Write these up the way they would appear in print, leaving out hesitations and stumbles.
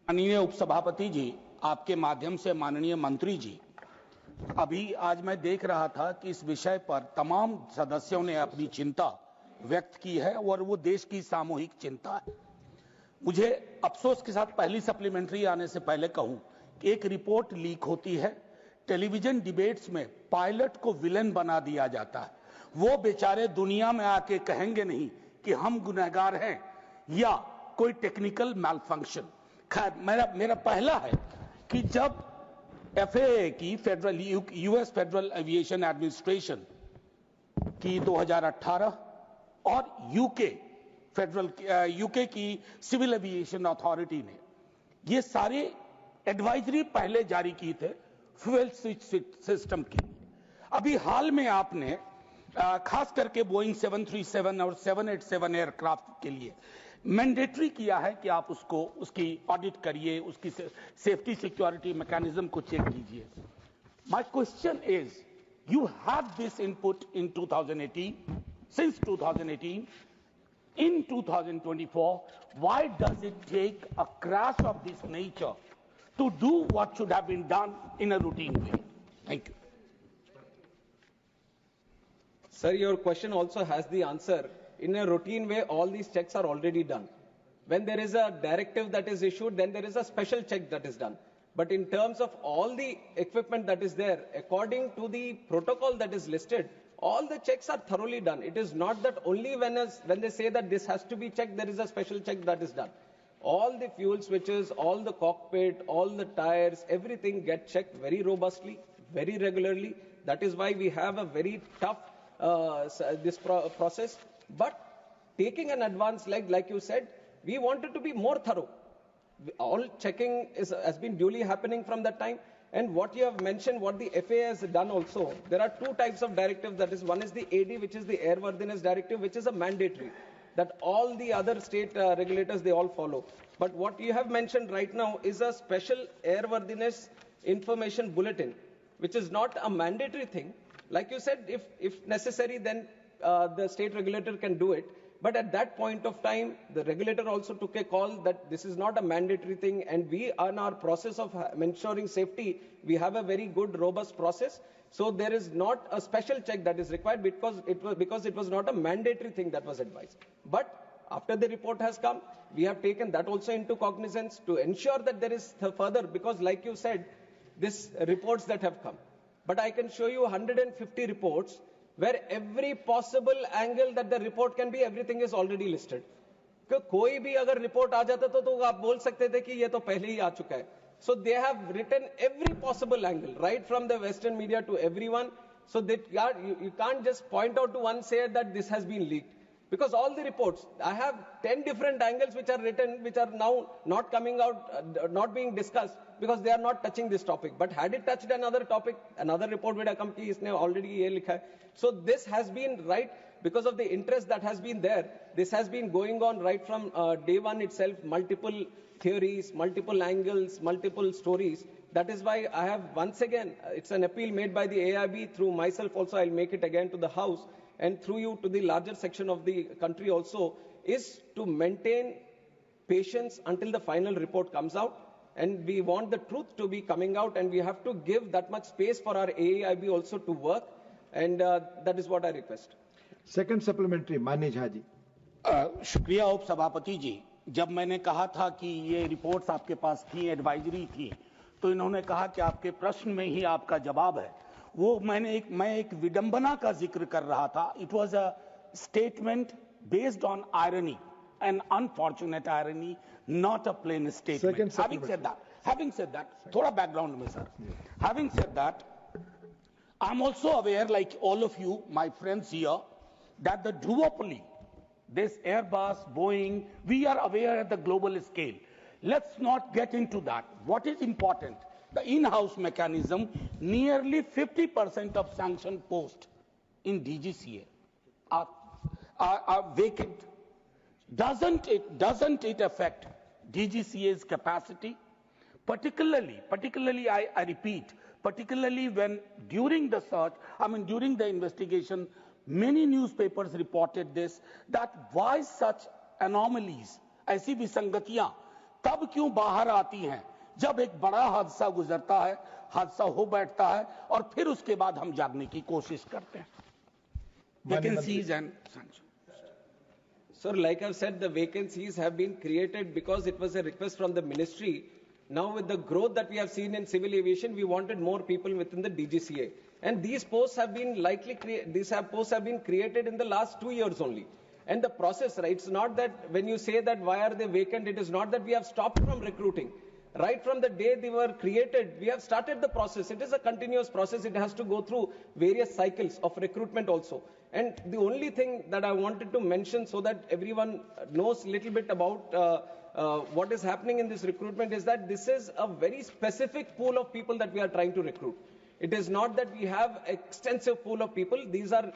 माननीय उपसभापति जी, आपके माध्यम से माननीय मंत्री जी, अभी आज मैं देख रहा था कि इस विषय पर तमाम सदस्यों ने अपनी चिंता व्यक्त की है और वो देश की सामूहिक चिंता है। मुझे अफसोस के साथ पहली सप्लीमेंट्री आने से पहले कहूं कि एक रिपोर्ट लीक होती है, टेलीविजन डिबेट्स में पायलट को विलेन बना दिया जाता है। वो बेचारे दुनिया में आके कहेंगे नहीं कि हम गुनहगार हैं या कोई टेक्निकल मैलफंक्शन। खैर, मेरा पहला है कि जब FAA की federal US federal aviation administration की 2018 और यूके की सिविल एविएशन अथॉरिटी ने ये सारे एडवाइजरी पहले जारी की थे फ्यूल स्विच सिस्टम के लिए। अभी हाल में आपने खास करके बोइंग 737 और 787 एयरक्राफ्ट के लिए मैंडेटरी किया है कि आप उसकी ऑडिट करिए, उसकी सेफ्टी सिक्योरिटी मैकेनिज्म को चेक कीजिए। My question is, you have this input in 2018, since 2018, in 2024, why does it take a crash of this nature to do what should have been done in a routine way? Thank you. Sir, your question also has the answer. In a routine way, all these checks are already done. When there is a directive that is issued, then there is a special check that is done. But in terms of all the equipment that is there, according to the protocol that is listed, all the checks are thoroughly done. It is not that only when they say that this has to be checked, there is a special check that is done. All the fuel switches, all the cockpit, all the tires, everything get checked very robustly, very regularly. That is why we have a very tough process. But taking an advance like you said, we wanted to be more thorough. All checking has been duly happening from that time. And what you have mentioned, what the FAA has done also, there are two types of directives. That is, one is the AD, which is the Airworthiness Directive, which is a mandatory, that all the other state regulators, they all follow. But what you have mentioned right now is a special airworthiness information bulletin, which is not a mandatory thing. Like you said, if necessary, then the state regulator can do it. But at that point of time, the regulator also took a call that this is not a mandatory thing, and we, on our process of ensuring safety, we have a very good, robust process. So there is not a special check that is required because it was not a mandatory thing that was advised. But after the report has come, we have taken that also into cognizance to ensure that there is further, because like you said, these reports that have come. But I can show you 150 reports where every possible angle that the report can be, everything is already listed. कोई भी अगर report आ जाता तो आप बोल सकते थे कि ये तो पहले ही आ चुका है. So they have written every possible angle, right from the Western media to everyone. So that you can't just point out to one, say that this has been leaked. Because all the reports, I have 10 different angles which are written, which are now not coming out, not being discussed, because they are not touching this topic. But had it touched another topic, another report would have come, ki isne already ye likha hai. So this has been right because of the interest that has been there. This has been going on right from day one itself, multiple theories, multiple angles, multiple stories. That is why I have once again, it's an appeal made by the AIB through myself also, I'll make it again to the House, and through you to the larger section of the country also, is to maintain patience until the final report comes out. And we want the truth to be coming out, and we have to give that much space for our AIB also to work. And that is what I request. Second supplementary, मान्य झा जी. शुक्रिया उप सभापति जी. जब मैंने कहा था कि ये रिपोर्ट्स आपके पास थी, एडवाइजरी थी, तो इन्होंने कहा कि आपके प्रश्न में ही आपका जवाब है. वो मैं एक विडंबना का जिक्र कर रहा था. It was a statement based on irony, an unfortunate irony, not a plain statement. Having said that, थोड़ा background में sir. Having said that, I'm also aware, like all of you, my friends here, that the duopoly, this Airbus, Boeing, we are aware at the global scale. Let's not get into that. What is important? The in-house mechanism, nearly 50% of sanctioned posts in DGCA are vacant. Doesn't it affect DGCA's capacity? Particularly, I repeat, particularly when during the search, during the investigation, many newspapers reported this, that why such anomalies, ऐसी विसंगतियां तब क्यों बाहर आती हैं जब एक बड़ा हादसा गुजरता है, हादसा हो बैठता है, और फिर उसके बाद हम जागने की कोशिश करते हैं। Vacancies and sanctions. Sir, like I've said, the vacancies have been created because it was a request from the ministry. Now with the growth that we have seen in civil aviation, we wanted more people within the DGCA. And these posts have been posts have been created in the last 2 years only. And the process, right, it's not that when you say that why are they vacant, it is not that we have stopped from recruiting. Right from the day they were created, we have started the process. It is a continuous process. It has to go through various cycles of recruitment also. And the only thing that I wanted to mention so that everyone knows a little bit about what is happening in this recruitment is that this is a very specific pool of people that we are trying to recruit. It is not that we have extensive pool of people. These are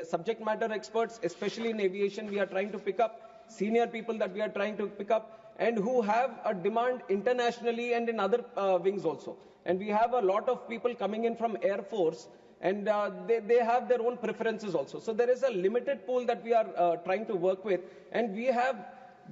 subject matter experts, especially in aviation. We are trying to pick up senior people that we are trying to pick up, and who have a demand internationally and in other wings also. And we have a lot of people coming in from Air Force, and they have their own preferences also. So there is a limited pool that we are trying to work with, and we have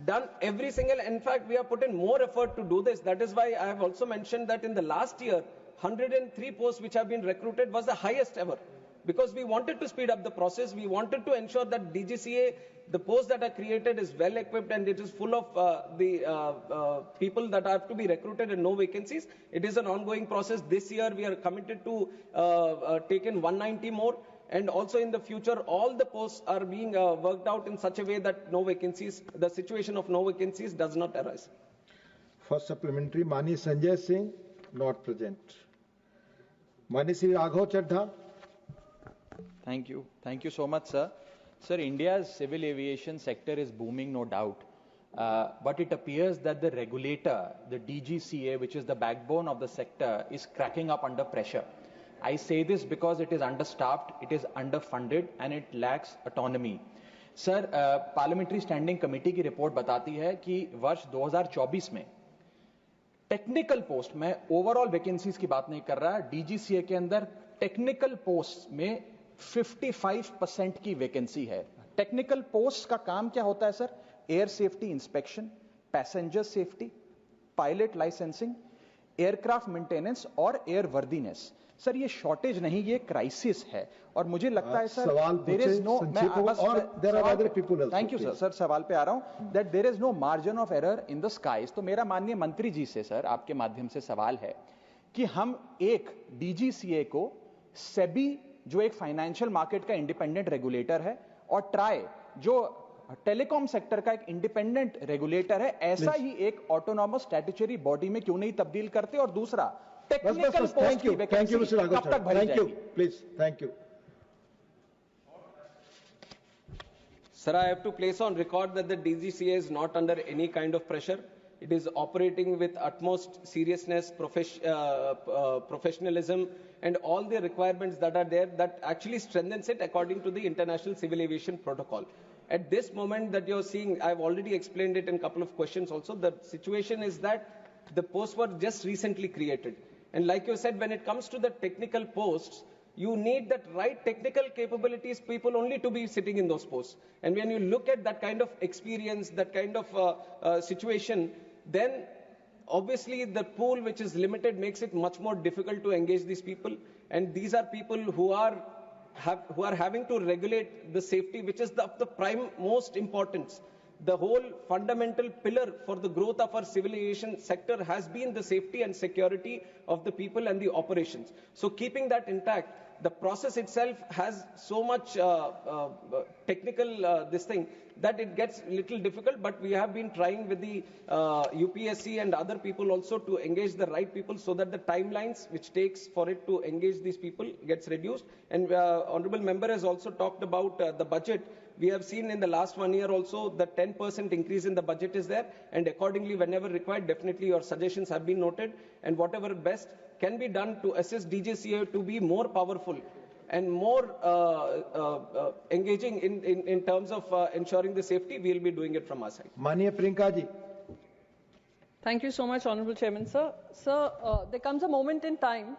done every single, in fact, we have put in more effort to do this. That is why I have also mentioned that in the last year, 103 posts which have been recruited was the highest ever. Because we wanted to speed up the process, we wanted to ensure that DGCA, the posts that are created is well equipped and it is full of the people that have to be recruited and no vacancies. It is an ongoing process. This year we are committed to take in 190 more, and also in the future all the posts are being worked out in such a way that no vacancies, the situation of no vacancies does not arise. First supplementary, Mani Sanjay Singh, not present. Mani Sri Raghav Chadha. Thank you. Thank you so much, sir. Sir, India's civil aviation sector is booming, no doubt. But it appears that the regulator, the DGCA, which is the backbone of the sector, is cracking up under pressure. I say this because it is understaffed, it is underfunded, and it lacks autonomy. Sir, Parliamentary Standing Committee की report बताती है कि वर्ष 2024 में technical post में overall vacancies की बात नहीं कर रहा, डीजीसीए के अंदर टेक्निकल पोस्ट में 55% की वैकेंसी है। टेक्निकल पोस्ट का काम क्या होता है sir? Air safety inspection, passenger safety, pilot licensing, aircraft maintenance और एयर वर्दीनेस। सर ये शॉर्टेज नहीं, ये क्राइसिस है। और मुझे लगता है sir there is no, thank you sir, sir सवाल पे आ रहा हूं, that there is no margin of error in the skies. तो मेरा माननीय मंत्री जी से सर आपके माध्यम से सवाल है कि हम एक डीजीसीए को सेबी जो एक फाइनेंशियल मार्केट का इंडिपेंडेंट रेगुलेटर है और ट्राई जो टेलीकॉम सेक्टर का एक इंडिपेंडेंट रेगुलेटर है, ऐसा ही एक ऑटोनॉमस स्टैट्यूटरी बॉडी में क्यों नहीं तब्दील करते? और दूसरा टेक्निकल पोस्ट की वैकेंसी कब तक भरी जाएगी? Please, thank you. Sir, I have to place on record that the DGCA is not under any kind of pressure. It is operating with utmost seriousness, professionalism, and all the requirements that are there that actually strengthens it according to the International Civil Aviation Protocol. At this moment that you're seeing, I've already explained it in a couple of questions also, the situation is that the posts were just recently created. And like you said, when it comes to the technical posts, you need that right technical capabilities people only to be sitting in those posts. And when you look at that kind of experience, that kind of situation, then obviously the pool which is limited makes it much more difficult to engage these people. And these are people who are having to regulate the safety, which is of the prime most importance. The whole fundamental pillar for the growth of our civil aviation sector has been the safety and security of the people and the operations. So keeping that intact, the process itself has so much technical this thing that it gets little difficult, but we have been trying with the UPSC and other people also to engage the right people so that the timelines which takes for it to engage these people gets reduced. And Honorable Member has also talked about the budget. We have seen in the last 1 year also the 10% increase in the budget is there, and accordingly whenever required, definitely your suggestions have been noted, and whatever best can be done to assist DGCA to be more powerful and more engaging in terms of ensuring the safety, we will be doing it from our side. Mania Priyanka ji. Thank you so much, Honorable Chairman, sir. Sir, there comes a moment in time,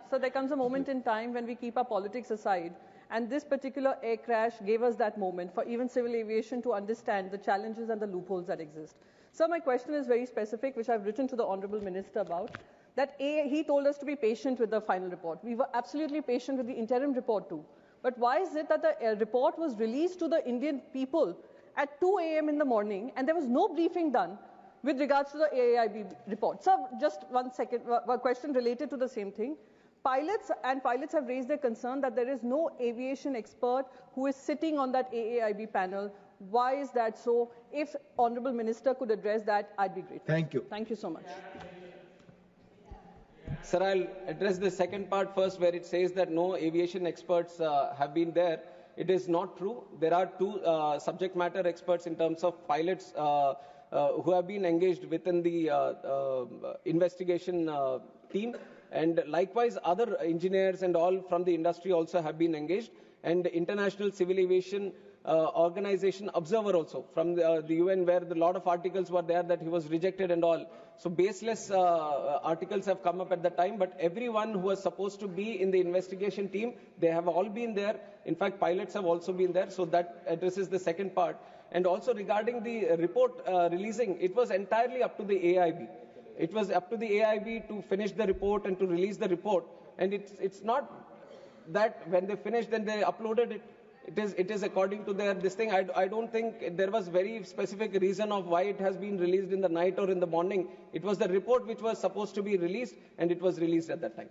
when we keep our politics aside, and this particular air crash gave us that moment for even civil aviation to understand the challenges and the loopholes that exist. Sir, my question is very specific, which I've written to the Honorable Minister about. That he told us to be patient with the final report. We were absolutely patient with the interim report too. But why is it that the report was released to the Indian people at 2 a.m. in the morning and there was no briefing done with regards to the AAIB report? Sir, just one second, a question related to the same thing. Pilots have raised their concern that there is no aviation expert who is sitting on that AAIB panel. Why is that so? If Honorable Minister could address that, I'd be grateful. Thank you. Thank you so much. Sir, I'll address the second part first, where it says that no aviation experts have been there. It is not true. There are two subject matter experts in terms of pilots who have been engaged within the investigation team. And likewise, other engineers and all from the industry also have been engaged. And the International Civil Aviation Organization observer also from the UN, where a lot of articles were there that he was rejected and all. So baseless articles have come up at the time, but everyone who was supposed to be in the investigation team, they have all been there. In fact, pilots have also been there. So that addresses the second part. And also regarding the report releasing, it was entirely up to the AIB. It was up to the AIB to finish the report and to release the report. And it's not that when they finished, then they uploaded it. It is according to their this thing. I don't think there was very specific reason of why it has been released in the night or in the morning. It was the report which was supposed to be released, and it was released at that time.